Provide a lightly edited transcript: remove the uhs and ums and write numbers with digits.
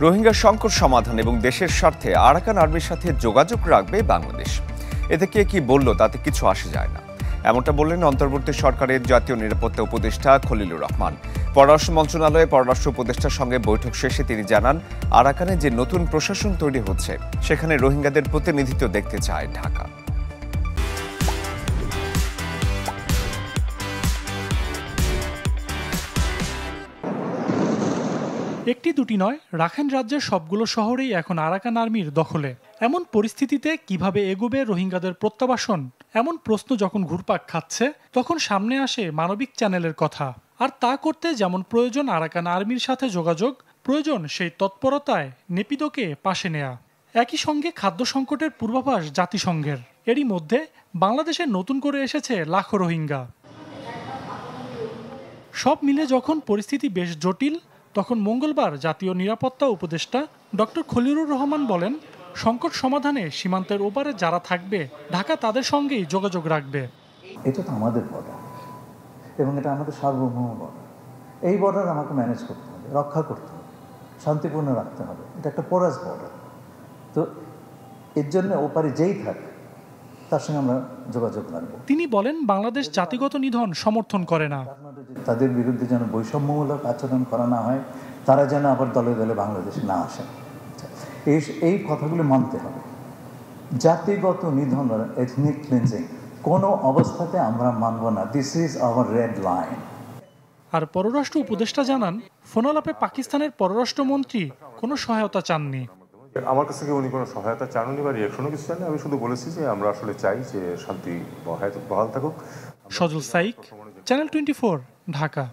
রোহিঙ্গা সংকট সমাধান এবং দেশের স্বার্থে আরাকান আর্মির সাথে যোগাযোগ রাখবে বাংলাদেশ। এতে কে কি বলল তাতে কিছু আসে যায় না, এমনটা বললেন অন্তর্বর্তী সরকারের জাতীয় নিরাপত্তা উপদেষ্টা খলিলুর রহমান। পররাষ্ট্র মন্ত্রণালয়ে পররাষ্ট্র উপদেষ্টার সঙ্গে বৈঠক শেষে তিনি জানান, আরাকানে যে নতুন প্রশাসন তৈরি হচ্ছে সেখানে রোহিঙ্গাদের প্রতিনিধিত্ব দেখতে চায় ঢাকা। একটি দুটি নয়, রাখাইন রাজ্যের সবগুলো শহরেই এখন আরাকান আর্মির দখলে। এমন পরিস্থিতিতে কিভাবে এগোবে রোহিঙ্গাদের প্রত্যাবাসন, এমন প্রশ্ন যখন ঘুরপাক খাচ্ছে, তখন সামনে আসে মানবিক চ্যানেলের কথা। আর তা করতে যেমন প্রয়োজন আরাকান আর্মির সাথে যোগাযোগ, প্রয়োজন সেই তৎপরতায় নেপিদোকে পাশে নেয়া। একই সঙ্গে খাদ্য সংকটের পূর্বাভাস জাতিসংঘের। এরই মধ্যে বাংলাদেশে নতুন করে এসেছে লাখো রোহিঙ্গা। সব মিলে যখন পরিস্থিতি বেশ জটিল, তখন মঙ্গলবার জাতীয় নিরাপত্তা উপদেষ্টা ডক্টর খলিলুর রহমান বলেন, সংকট সমাধানে সীমান্তের ওপারে যারা থাকবে ঢাকা তাদের সঙ্গেই যোগাযোগ রাখবে। এটা তো আমাদের বর্ডার এবং এটা আমাদের সার্বভৌম বর্ডার। এই বর্ডার আমাকে ম্যানেজ করতে হবে, রক্ষা করতে হবে, শান্তিপূর্ণ রাখতে হবে। এটা একটা পোরাস বর্ডার। তো এর জন্য ওপারে যেই থাকে তার সঙ্গে আমরা যোগাযোগ রাখবো। তিনি বলেন, বাংলাদেশ জাতিগত নিধন সমর্থন করে না। তাদের বিরুদ্ধে যেন বৈষম্যমূলক আচরণ করা না হয়, তারা যেন আবার দলে দলে বাংলাদেশে না আসে। এই কথাগুলো মানতে হবে। জাতিগত নিধন, এথনিক ক্লিনজিং কোনো অবস্থাতে আমরা মানব না। This is our red line. আর পররাষ্ট্র উপদেষ্টা জানান, ফোনালাপে পাকিস্তানের পররাষ্ট্রমন্ত্রী কোনো সহায়তা চাননি। আমার কাছ থেকে উনি কোনো সহায়তা চাননি বা রিয়াকশনও কিছু চাননি। আমি শুধু বলেছি যে আমরা আসলে চাই যে শান্তি বহাল থাকুক। সজল সাইক, চ্যানেল 24, ঢাকা।